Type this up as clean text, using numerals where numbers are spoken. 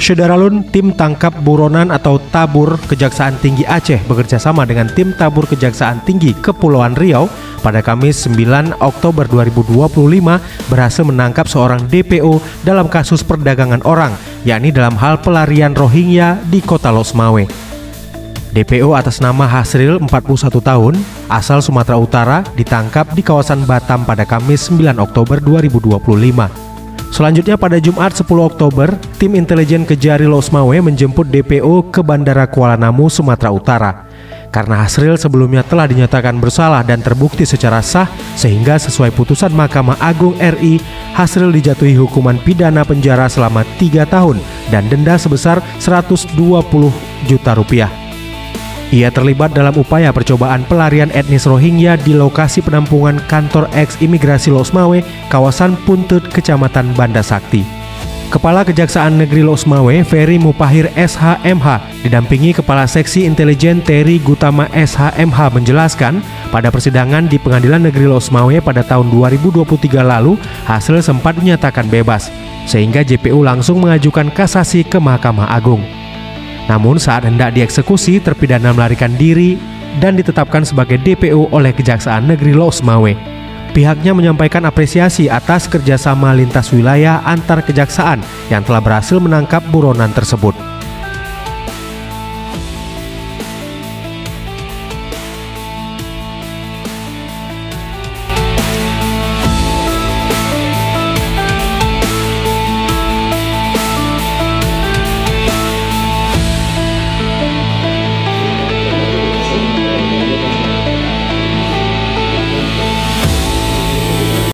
Syederalun, tim tangkap buronan atau Tabur Kejaksaan Tinggi Aceh bekerjasama dengan tim Tabur Kejaksaan Tinggi Kepulauan Riau pada Kamis 9 Oktober 2025 berhasil menangkap seorang DPO dalam kasus perdagangan orang, yakni dalam hal pelarian Rohingya di kota Losmawe. DPO atas nama Hasril, 41 tahun, asal Sumatera Utara, ditangkap di kawasan Batam pada Kamis 9 Oktober 2025. Selanjutnya pada Jumat 10 Oktober, tim intelijen Kejari Losmawe menjemput DPO ke Bandara Kuala Namu, Sumatera Utara. Karena Hasril sebelumnya telah dinyatakan bersalah dan terbukti secara sah, sehingga sesuai putusan Mahkamah Agung RI, Hasril dijatuhi hukuman pidana penjara selama 3 tahun dan denda sebesar 120 juta rupiah. Ia terlibat dalam upaya percobaan pelarian etnis Rohingya di lokasi penampungan kantor eks-imigrasi Losmawe, kawasan Puntut, Kecamatan Banda Sakti. Kepala Kejaksaan Negeri Losmawe, Ferry Mupahir SHMH, didampingi Kepala Seksi Intelijen Terry Gutama SHMH menjelaskan, pada persidangan di Pengadilan Negeri Losmawe pada tahun 2023 lalu, Hasril sempat dinyatakan bebas, sehingga JPU langsung mengajukan kasasi ke Mahkamah Agung. Namun saat hendak dieksekusi, terpidana melarikan diri dan ditetapkan sebagai DPO oleh Kejaksaan Negeri Losmawe. Pihaknya menyampaikan apresiasi atas kerjasama lintas wilayah antar kejaksaan yang telah berhasil menangkap buronan tersebut.